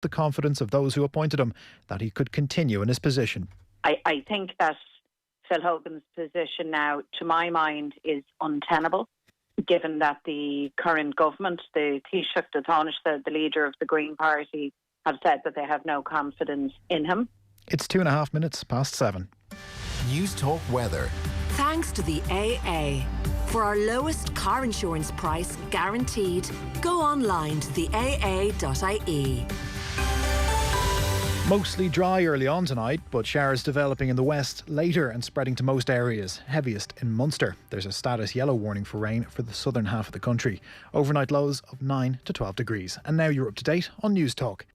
the confidence of those who appointed him that he could continue in his position. I think that Phil Hogan's position now, to my mind, is untenable, given that the current government, the Taoiseach, the leader of the Green Party, have said that they have no confidence in him. It's 2.5 minutes past 7. News Talk Weather. Thanks to the AA. For our lowest car insurance price guaranteed, go online to the aa.ie. Mostly dry early on tonight, but showers developing in the west later and spreading to most areas, heaviest in Munster. There's a status yellow warning for rain for the southern half of the country. Overnight lows of 9 to 12 degrees. And now you're up to date on News Talk.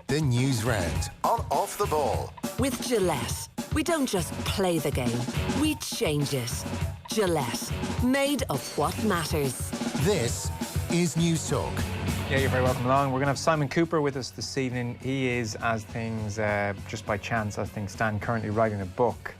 The Newsround on Off the Ball. With Gillette, we don't just play the game, we change it. Gillette, made of what matters. This is News Talk. Yeah, you're very welcome along. We're going to have Simon Cooper with us this evening. He is, as things, just by chance, as things stand, currently writing a book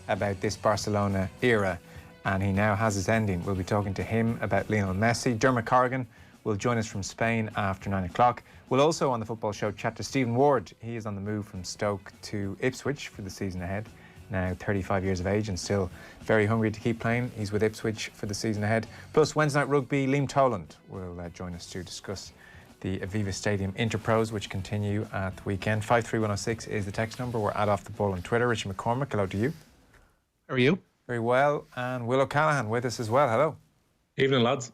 about this Barcelona era, and he now has his ending. We'll be talking to him about Lionel Messi. Dermot Corrigan will join us from Spain after 9 o'clock. We'll also, on the football show, chat to Stephen Ward. He is on the move from Stoke to Ipswich for the season ahead. Now 35 years of age and still very hungry to keep playing. He's with Ipswich for the season ahead. Plus, Wednesday night rugby, Liam Toland will join us to discuss the Aviva Stadium Interpros, which continue at the weekend. 53106 is the text number. We're at Off the Ball on Twitter. Richie McCormick, hello to you. How are you? Very well. And Will O'Callaghan with us as well. Hello. Evening, lads.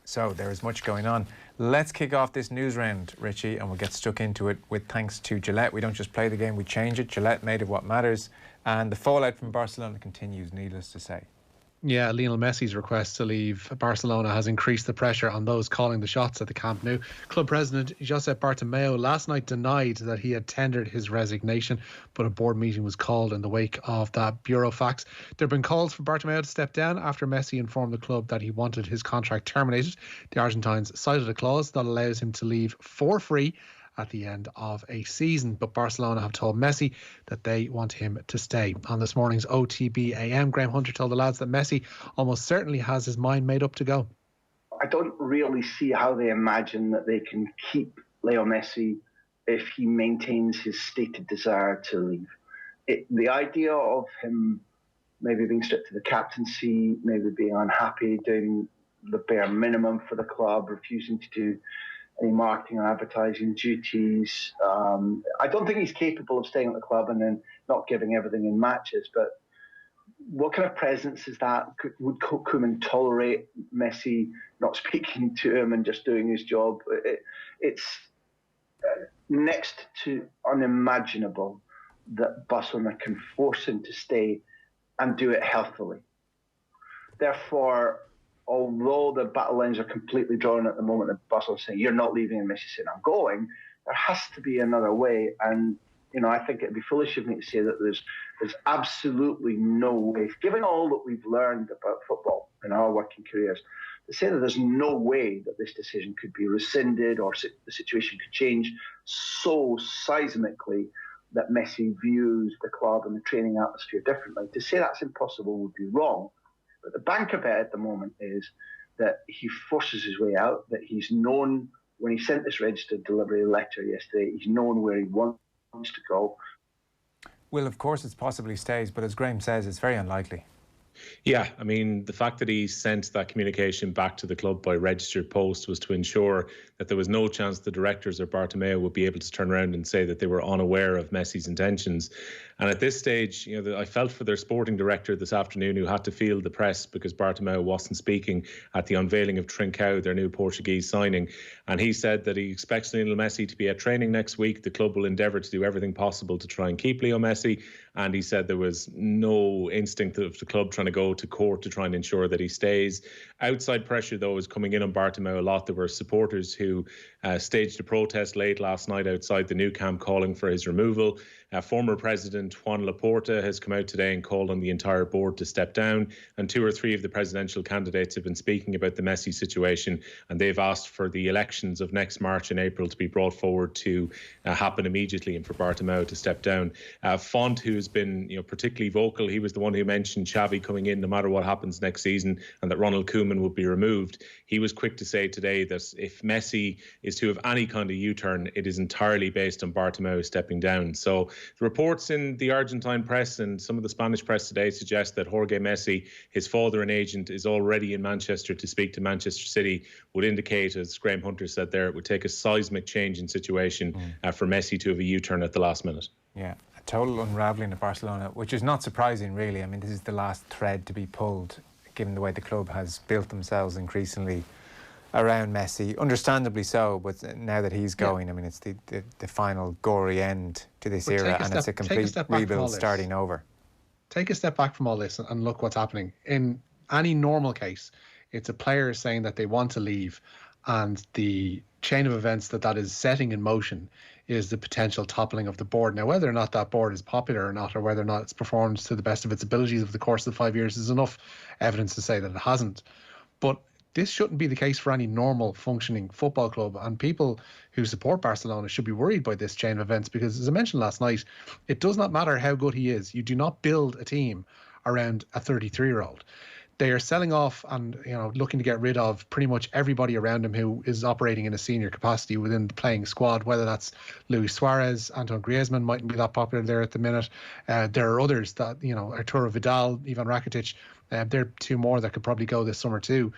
So there is much going on. Let's kick off this news round, Richie, and we'll get stuck into it with thanks to Gillette. We don't just play the game, we change it. Gillette, made of what matters. And the fallout from Barcelona continues, needless to say. Yeah, Lionel Messi's request to leave Barcelona has increased the pressure on those calling the shots at the Camp Nou. Club president Josep Bartomeu last night denied that he had tendered his resignation, but a board meeting was called in the wake of that burofax. There have been calls for Bartomeu to step down after Messi informed the club that he wanted his contract terminated. The Argentines cited a clause that allows him to leave for free at the end of a season, but Barcelona have told Messi that they want him to stay. On this morning's OTB AM, Graham Hunter told the lads that Messi almost certainly has his mind made up to go. I don't really see how they imagine that they can keep Leo Messi if he maintains his stated desire to leave. The idea of him maybe being stripped to the captaincy, maybe being unhappy, doing the bare minimum for the club, refusing to do any marketing or advertising duties. I don't think he's capable of staying at the club and then not giving everything in matches, but what kind of presence is that? Would Koeman tolerate Messi not speaking to him and just doing his job? It's next to unimaginable that Barcelona can force him to stay and do it healthily. Therefore, although the battle lines are completely drawn at the moment, that Barcelona's saying, you're not leaving, and Messi saying, I'm going, there has to be another way. And, I think it'd be foolish of me to say that there's absolutely no way, given all that we've learned about football in our working careers, to say that there's no way that this decision could be rescinded or the situation could change so seismically that Messi views the club and the training atmosphere differently. To say that's impossible would be wrong. But the bank of it at the moment is that he forces his way out, that he's known, when he sent this registered delivery letter yesterday, he's known where he wants to go. Well, of course it's possibly stays, but as Graham says, it's very unlikely. Yeah, I mean, the fact that he sent that communication back to the club by registered post was to ensure that there was no chance the directors or Bartomeu would be able to turn around and say that they were unaware of Messi's intentions. And at this stage, I felt for their sporting director this afternoon, who had to field the press because Bartomeu wasn't speaking at the unveiling of Trincão, their new Portuguese signing. And he said that he expects Lionel Messi to be at training next week. The club will endeavour to do everything possible to try and keep Leo Messi. And he said there was no instinct of the club trying to go to court to try and ensure that he stays. Outside pressure, though, is coming in on Bartomeu a lot. There were supporters who staged a protest late last night outside the Nou Camp calling for his removal. Former President Juan Laporta has come out today and called on the entire board to step down. And 2 or 3 of the presidential candidates have been speaking about the Messi situation, and they've asked for the elections of next March and April to be brought forward to happen immediately and for Bartomeu to step down. Font, who's been particularly vocal, he was the one who mentioned Xavi coming in no matter what happens next season and that Ronald Koeman would be removed. He was quick to say today that if Messi is is to have any kind of U-turn, it is entirely based on Bartomeu stepping down. So the reports in the Argentine press and some of the Spanish press today suggest that Jorge Messi, his father and agent, is already in Manchester to speak to Manchester City, would indicate, as Graham Hunter said there, it would take a seismic change in situation for Messi to have a U-turn at the last minute. Yeah, a total unravelling of Barcelona, which is not surprising, really. I mean, this is the last thread to be pulled, given the way the club has built themselves increasingly around Messi. Understandably so, but now that he's going, I mean, it's the final gory end to this era, and it's a complete rebuild starting over. Take a step back from all this and look what's happening. In any normal case, it's a player saying that they want to leave, and the chain of events that is setting in motion is the potential toppling of the board. Now, whether or not that board is popular or not, or whether or not it's performed to the best of its abilities over the course of the 5 years, is enough evidence to say that it hasn't. But this shouldn't be the case for any normal functioning football club, and people who support Barcelona should be worried by this chain of events, because, as I mentioned last night, it does not matter how good he is. You do not build a team around a 33-year-old. They are selling off and looking to get rid of pretty much everybody around him who is operating in a senior capacity within the playing squad, whether that's Luis Suarez, Antoine Griezmann mightn't be that popular there at the minute. There are others that, Arturo Vidal, Ivan Rakitic, there are two more that could probably go this summer too.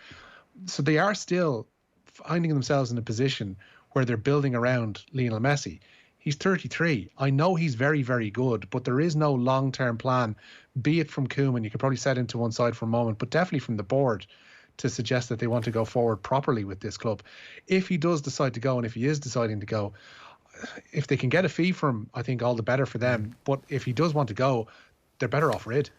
So they are still finding themselves in a position where they're building around Lionel Messi. He's 33. I know he's very, very good, but there is no long-term plan, be it from Koeman, you could probably set him to one side for a moment, but definitely from the board, to suggest that they want to go forward properly with this club. If he does decide to go, and if he is deciding to go, if they can get a fee for him, I think all the better for them. But if he does want to go, they're better off rid.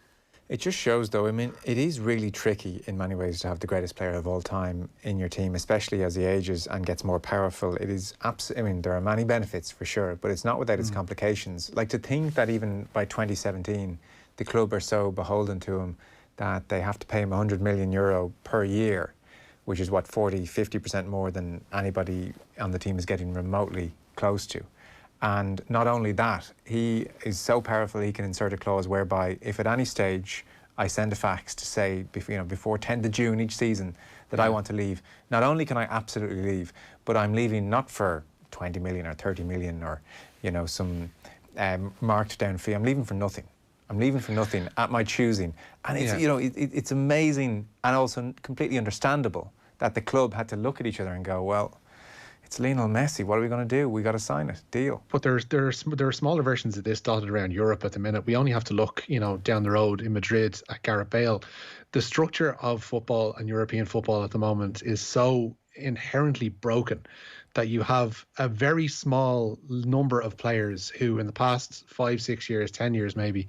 It just shows, though, I mean, it is really tricky in many ways to have the greatest player of all time in your team, especially as he ages and gets more powerful. It is I mean, there are many benefits for sure, but it's not without its complications. Like, to think that even by 2017, the club are so beholden to him that they have to pay him €100 million per year, which is what, 40-50% more than anybody on the team is getting remotely close to. And not only that, he is so powerful he can insert a clause whereby if at any stage I send a fax to say before 10th of June each season that I want to leave, not only can I absolutely leave, but I'm leaving not for 20 million or 30 million or some marked down fee. I'm leaving for nothing. I'm leaving for nothing at my choosing. And it's it's amazing and also completely understandable that the club had to look at each other and go, well, it's Lionel Messi. What are we going to do? We got to sign it. Deal. But there are smaller versions of this dotted around Europe at the minute. We only have to look, down the road in Madrid at Gareth Bale. The structure of football and European football at the moment is so inherently broken that you have a very small number of players who in the past 5, 6 years, 10 years maybe,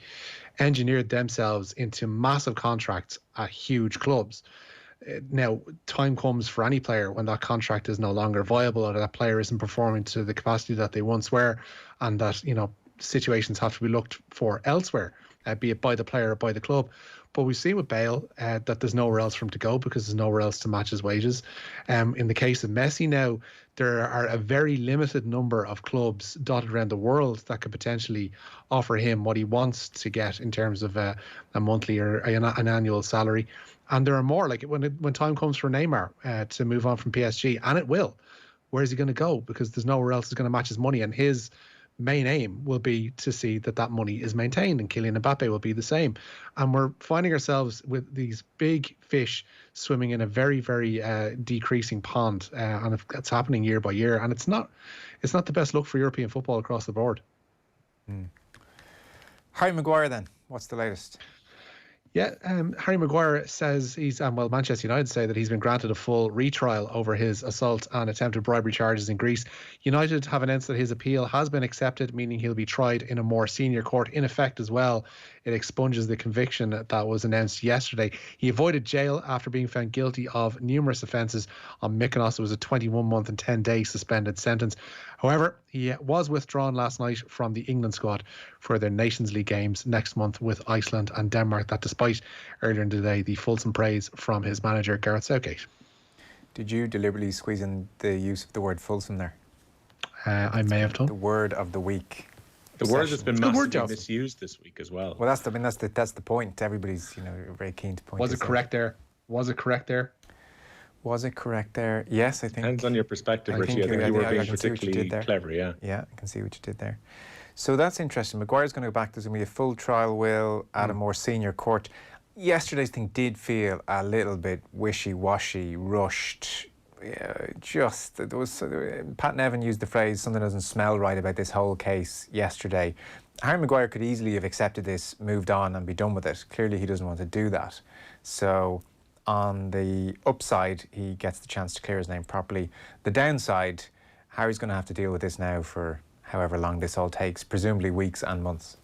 engineered themselves into massive contracts at huge clubs. Now, time comes for any player when that contract is no longer viable or that player isn't performing to the capacity that they once were, and that, situations have to be looked for elsewhere, be it by the player or by the club. But we've seen with Bale that there's nowhere else for him to go because there's nowhere else to match his wages. In the case of Messi now, there are a very limited number of clubs dotted around the world that could potentially offer him what he wants to get in terms of a monthly or an annual salary. And there are more, like when time comes for Neymar to move on from PSG, and it will, where is he going to go? Because there's nowhere else that's going to match his money, and his main aim will be to see that money is maintained, and Kylian Mbappe will be the same. And we're finding ourselves with these big fish swimming in a very, very decreasing pond, and it's happening year by year, and it's not the best look for European football across the board. Harry Maguire then, what's the latest? Yeah, Harry Maguire says Manchester United say that he's been granted a full retrial over his assault and attempted bribery charges in Greece. United have announced that his appeal has been accepted, meaning he'll be tried in a more senior court. In effect as well, it expunges the conviction that was announced yesterday. He avoided jail after being found guilty of numerous offences on Mykonos. It was a 21-month and 10-day suspended sentence. However, he was withdrawn last night from the England squad for their Nations League games next month with Iceland and Denmark. That despite earlier in the day the fulsome praise from his manager Gareth Southgate. Did you deliberately squeeze in the use of the word fulsome there? I may have done. The word of the week. The word that's been massively misused this week as well. Well, that's the point. Everybody's very keen to point. Was it correct there? Was it correct there? Yes, I think. Depends on your perspective, I Richie. think I think you were I being can see what you particularly did there. clever, yeah. Yeah, I can see what you did there. So that's interesting. Maguire's going to go back. There's going to be a full trial will at a more senior court. Yesterday's thing did feel a little bit wishy-washy, rushed. There was Pat Nevin used the phrase "something doesn't smell right" about this whole case yesterday. Harry Maguire could easily have accepted this, moved on, and be done with it. Clearly, he doesn't want to do that. So, on the upside, he gets the chance to clear his name properly. The downside, Harry's going to have to deal with this now for however long this all takes, presumably weeks and months.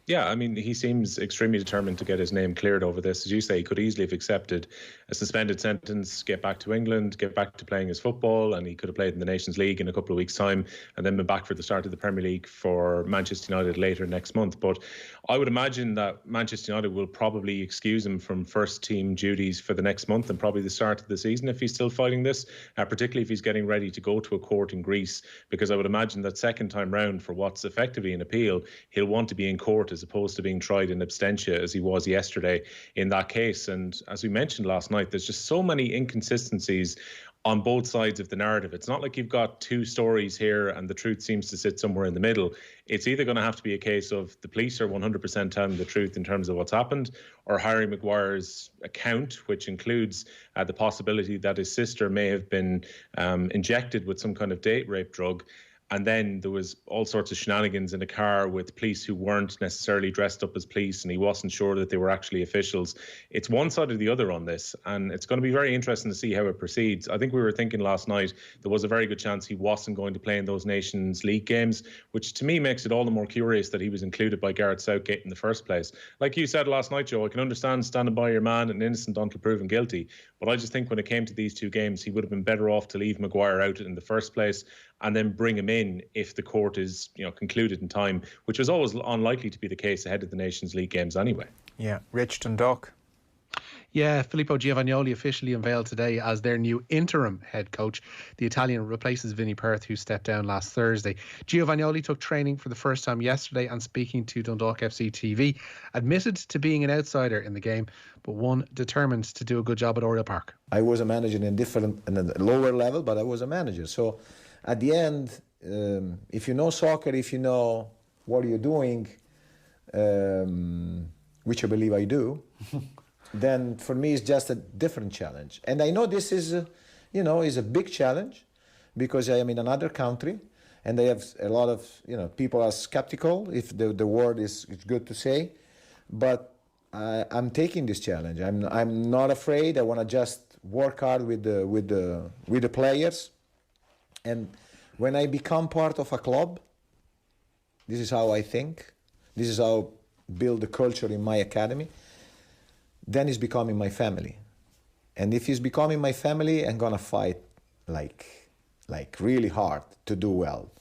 Yeah, I mean, he seems extremely determined to get his name cleared over this. As you say, he could easily have accepted a suspended sentence, get back to England, get back to playing his football, and he could have played in the Nations League in a couple of weeks' time and then been back for the start of the Premier League for Manchester United later next month. But I would imagine that Manchester United will probably excuse him from first-team duties for the next month and probably the start of the season if he's still fighting this, particularly if he's getting ready to go to a court in Greece, because I would imagine that second time round for what's effectively an appeal, he'll want to be in court as opposed to being tried in absentia as he was yesterday in that case. And as we mentioned last night, there's just so many inconsistencies on both sides of the narrative. It's not like you've got two stories here and the truth seems to sit somewhere in the middle. It's either going to have to be a case of the police are 100% telling the truth in terms of what's happened, or Harry Maguire's account, which includes the possibility that his sister may have been injected with some kind of date rape drug. And then there was all sorts of shenanigans in a car with police who weren't necessarily dressed up as police, and he wasn't sure that they were actually officials. It's one side or the other on this, and it's going to be very interesting to see how it proceeds. I think we were thinking last night there was a very good chance he wasn't going to play in those Nations League games, which to me makes it all the more curious that he was included by Gareth Southgate in the first place. Like you said last night, Joe, I can understand standing by your man and innocent until proven guilty, but I just think when it came to these two games, he would have been better off to leave Maguire out in the first place and then bring him in if the court is, concluded in time, which was always unlikely to be the case ahead of the Nations League games anyway. Yeah, Rich Dundalk. Yeah, Filippo Giovagnoli officially unveiled today as their new interim head coach. The Italian replaces Vinnie Perth, who stepped down last Thursday. Giovagnoli took training for the first time yesterday and, speaking to Dundalk FC TV, admitted to being an outsider in the game, but one determined to do a good job at Oriel Park. I was a manager in a lower level, but I was a manager. So at the end, if you know soccer, if you know what you're doing, which I believe I do, then for me it's just a different challenge. And I know this is, is a big challenge because I am in another country and I have a lot of, people are skeptical if the word is good to say, but I'm taking this challenge. I'm not afraid. I want to just work hard with the players. And when I become part of a club, this is how I think. This is how I build the culture in my academy. Then it's becoming my family. And if it's becoming my family, I'm gonna fight like really hard to do well.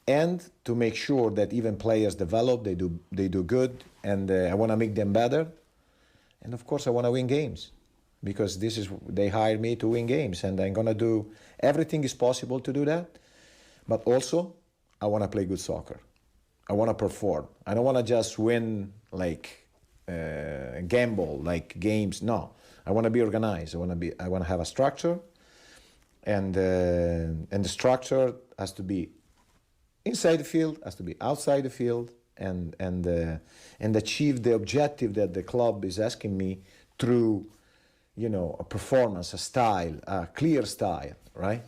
And to make sure that even players develop, they do good, and I wanna make them better. And of course I wanna win games. Because they hired me to win games, and I'm gonna do everything is possible to do that. But also, I want to play good soccer. I want to perform. I don't want to just win gamble like games. No, I want to be organized. I want to have a structure, and the structure has to be inside the field, has to be outside the field, and achieve the objective that the club is asking me through. A performance, a style, a clear style, right?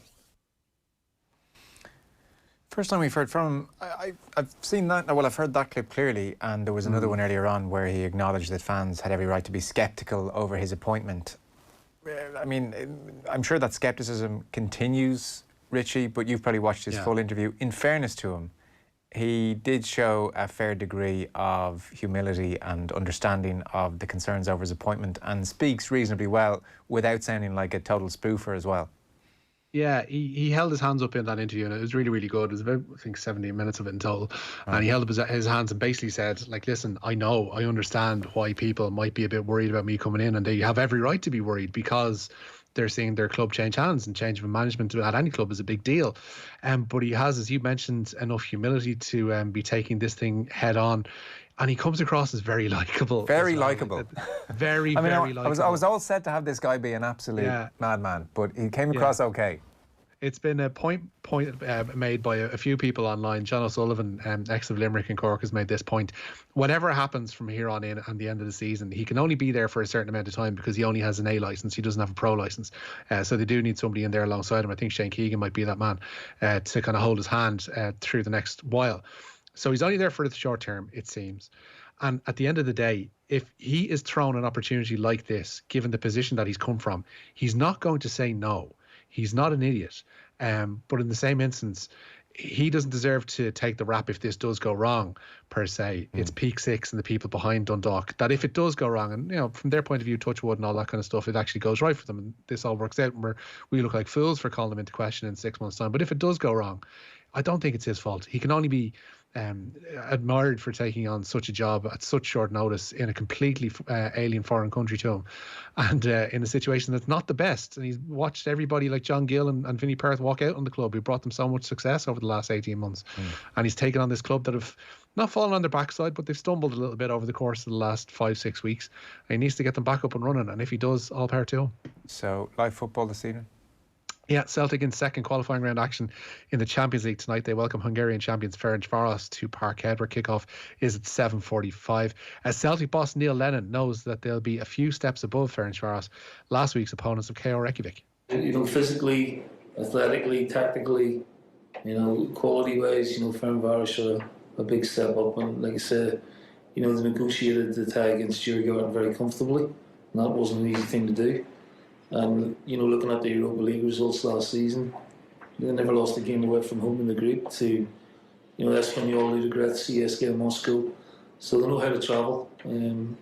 First time we've heard from him, I've seen that, well, I've heard that clip clearly, and there was another one earlier on where he acknowledged that fans had every right to be sceptical over his appointment. I mean, I'm sure that scepticism continues, Richie, but you've probably watched his full interview. In fairness to him, he did show a fair degree of humility and understanding of the concerns over his appointment and speaks reasonably well without sounding like a total spoofer as well. Yeah, he held his hands up in that interview and it was really, really good. It was about, I think, 17 minutes of it in total. And he held up his hands and basically said, listen, I understand why people might be a bit worried about me coming in, and they have every right to be worried because they're seeing their club change hands, and change of management at any club is a big deal. But he has, as you mentioned, enough humility to be taking this thing head on. And he comes across as very likeable. Very likeable. Very, I mean, very likeable. I was all set to have this guy be an absolute madman, but he came across okay. It's been a point made by a few people online. John O'Sullivan, ex of Limerick and Cork, has made this point. Whatever happens from here on in and the end of the season, he can only be there for a certain amount of time because he only has an A licence. He doesn't have a pro licence. So they do need somebody in there alongside him. I think Shane Keegan might be that man to kind of hold his hand through the next while. So he's only there for the short term, it seems. And at the end of the day, if he is thrown an opportunity like this, given the position that he's come from, he's not going to say no. He's not an idiot. But in the same instance, he doesn't deserve to take the rap if this does go wrong, per se. It's Peak Six and the people behind Dundalk that if it does go wrong, and, you know, from their point of view, touch wood and all that kind of stuff, it actually goes right for them and this all works out, and we look like fools for calling them into question in 6 months' time. But if it does go wrong, I don't think it's his fault. He can only be admired for taking on such a job at such short notice in a completely alien foreign country to him, and in a situation that's not the best. And he's watched everybody like John Gill and Vinnie Perth walk out on the club who brought them so much success over the last 18 months. And he's taken on this club that have not fallen on their backside, but they've stumbled a little bit over the course of the last 5-6 weeks. And he needs to get them back up and running, and if he does, all power to him. So live football this evening? Yeah, Celtic in second qualifying round action in the Champions League tonight. They welcome Hungarian champions Ferencváros to Parkhead, where kickoff is at 7:45. As Celtic boss Neil Lennon knows that they'll be a few steps above Ferencváros, last week's opponents of KO Reykjavik. You know, physically, athletically, tactically, you know, quality-wise, you know, Ferencváros are a big step up. And like I said, you know, they negotiated the tie against Djurgården very comfortably, and that wasn't an easy thing to do. And, you know, looking at the Europa League results last season, they never lost a game away from home in the group to, you know, Espanyol, Ludogorets, CSKA Moscow. So they know how to travel.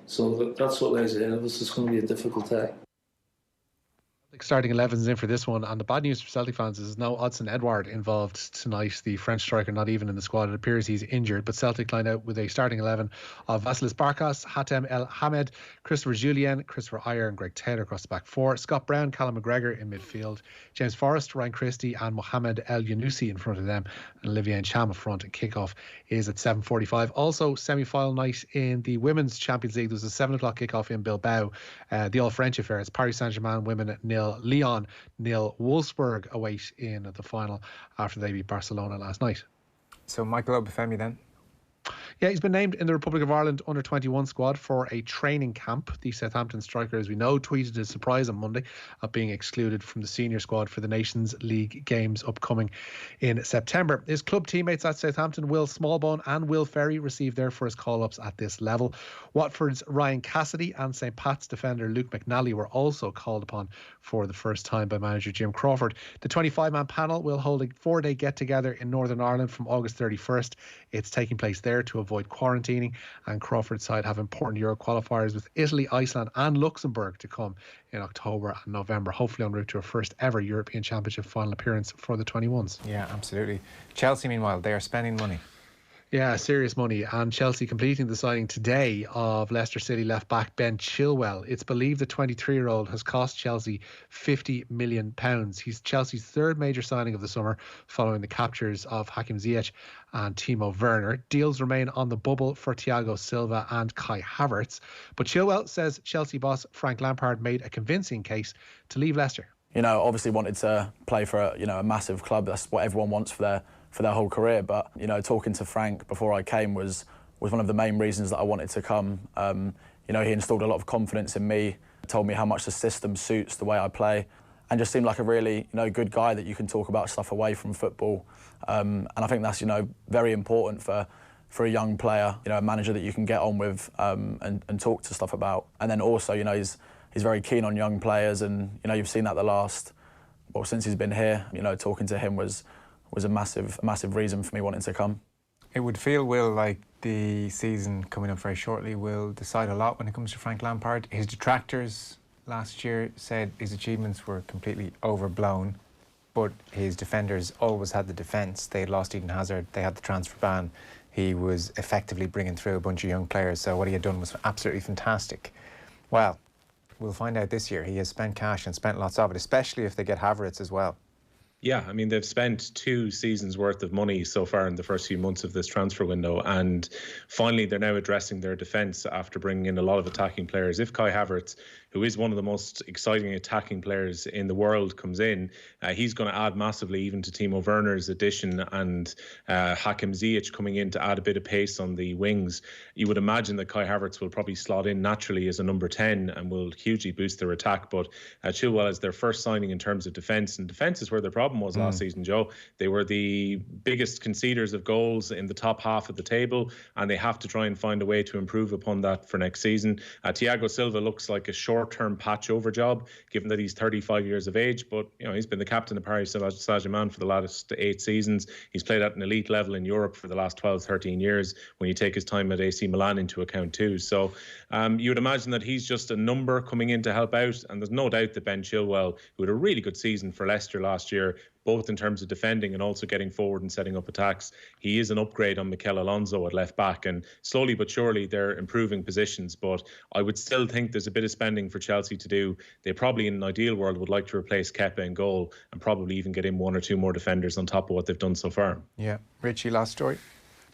So that's what lies ahead of us. It's going to be a difficult tie. Starting 11's in for this one, and the bad news for Celtic fans is no Odsonne Edouard involved tonight. The French striker not even in the squad. It appears he's injured, but Celtic line out with a starting 11 of Vasilis Barkas, Hatem El Hamed, Christopher Julien, Christopher Ayer and Greg Taylor across the back four, Scott Brown, Callum McGregor in midfield, James Forrest, Ryan Christie and Mohamed El Yunusi in front of them, and Olivier Ncham up front. And kickoff is at 7:45. Also semi-final night in the Women's Champions League. There's a 7 o'clock kickoff in Bilbao. The all-French affair. It's Paris Saint-Germain women nil, Lyon nil, Wolfsburg await in the final after they beat Barcelona last night. So Michael Obafemi then? Yeah, he's been named in the Republic of Ireland under-21 squad for a training camp. The Southampton striker, as we know, tweeted his surprise on Monday of being excluded from the senior squad for the Nations League games upcoming in September. His club teammates at Southampton, Will Smallbone and Will Ferry, received their first call-ups at this level. Watford's Ryan Cassidy and St Pat's defender Luke McNally were also called upon for the first time by manager Jim Crawford. The 25-man panel will hold a 4-day get-together in Northern Ireland from August 31st. It's taking place there to avoid quarantining, and Crawford's side have important Euro qualifiers with Italy, Iceland and Luxembourg to come in October and November, hopefully en route to a first ever European Championship final appearance for the 21s. Yeah, absolutely. Chelsea, meanwhile, they are spending money. Yeah, serious money. And Chelsea completing the signing today of Leicester City left-back Ben Chilwell. It's believed the 23-year-old has cost Chelsea £50 million. He's Chelsea's third major signing of the summer, following the captures of Hakim Ziyech and Timo Werner. Deals remain on the bubble for Thiago Silva and Kai Havertz. But Chilwell says Chelsea boss Frank Lampard made a convincing case to leave Leicester. You know, obviously wanted to play for a massive club. That's what everyone wants for their whole career. But, you know, talking to Frank before I came was one of the main reasons that I wanted to come. You know, he instilled a lot of confidence in me, told me how much the system suits the way I play, and just seemed like a really, good guy that you can talk about stuff away from football. And I think that's, very important for a young player, a manager that you can get on with and talk to stuff about. And then also, he's very keen on young players, and, you've seen that since he's been here, talking to him was a massive reason for me wanting to come. It would feel, Will, like the season coming up very shortly will decide a lot when it comes to Frank Lampard. His detractors last year said his achievements were completely overblown, but his defenders always had the defence. They had lost Eden Hazard, they had the transfer ban. He was effectively bringing through a bunch of young players, so what he had done was absolutely fantastic. Well, we'll find out this year. He has spent cash and spent lots of it, especially if they get Havertz as well. Yeah, I mean, they've spent 2 seasons worth of money so far in the first few months of this transfer window, and finally they're now addressing their defence after bringing in a lot of attacking players. If Kai Havertz, who is one of the most exciting attacking players in the world, comes in, he's going to add massively even to Timo Werner's addition, and Hakim Ziyech coming in to add a bit of pace on the wings. You would imagine that Kai Havertz will probably slot in naturally as a number 10 and will hugely boost their attack, but Chilwell is their first signing in terms of defence, and defence is where their problem was last season, Joe. They were the biggest conceders of goals in the top half of the table, and they have to try and find a way to improve upon that for next season. Thiago Silva looks like a short-term patch-over job, given that he's 35 years of age, but he's been the captain of Paris Saint-Germain for the last 8 seasons. He's played at an elite level in Europe for the last 12, 13 years, when you take his time at AC Milan into account too. So you would imagine that he's just a number coming in to help out, and there's no doubt that Ben Chilwell, who had a really good season for Leicester last year, both in terms of defending and also getting forward and setting up attacks, he is an upgrade on Mikel Alonso at left back, and slowly but surely they're improving positions. But I would still think there's a bit of spending for Chelsea to do. They probably, in an ideal world, would like to replace Kepa in goal and probably even get in 1 or 2 more defenders on top of what they've done so far. Yeah. Richie, last story.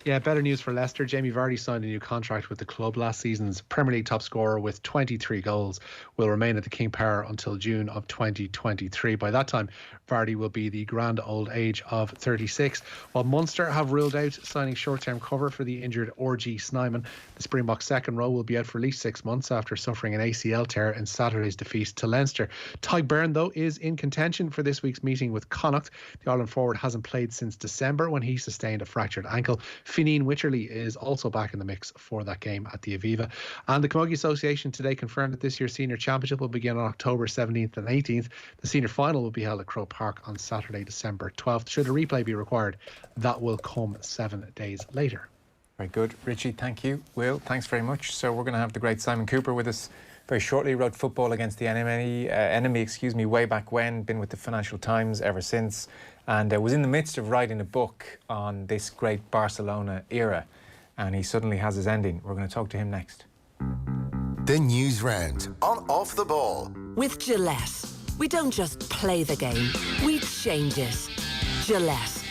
Yeah, better news for Leicester. Jamie Vardy signed a new contract with the club. Last season's Premier League top scorer with 23 goals will remain at the King Power until June of 2023. By that time, Vardy will be the grand old age of 36. While Munster have ruled out signing short-term cover for the injured RG Snyman, the Springboks' second row will be out for at least 6 months after suffering an ACL tear in Saturday's defeat to Leinster. Tadhg Beirne, though, is in contention for this week's meeting with Connacht. The Ireland forward hasn't played since December when he sustained a fractured ankle. Fineen Wycherley is also back in the mix for that game at the Aviva. And the Camogie Association today confirmed that this year's Senior Championship will begin on October 17th and 18th. The Senior Final will be held at Croke Park on Saturday, December 12th. Should a replay be required, that will come 7 days later. Very good. Richie, thank you. Will, thanks very much. So we're going to have the great Simon Cooper with us very shortly. He wrote Football Against the Enemy, way back when, been with the Financial Times ever since, and was in the midst of writing a book on this great Barcelona era, and he suddenly has his ending. We're going to talk to him next. The Newsround on Off the Ball. With Gillette, we don't just play the game, we change it. Gillette,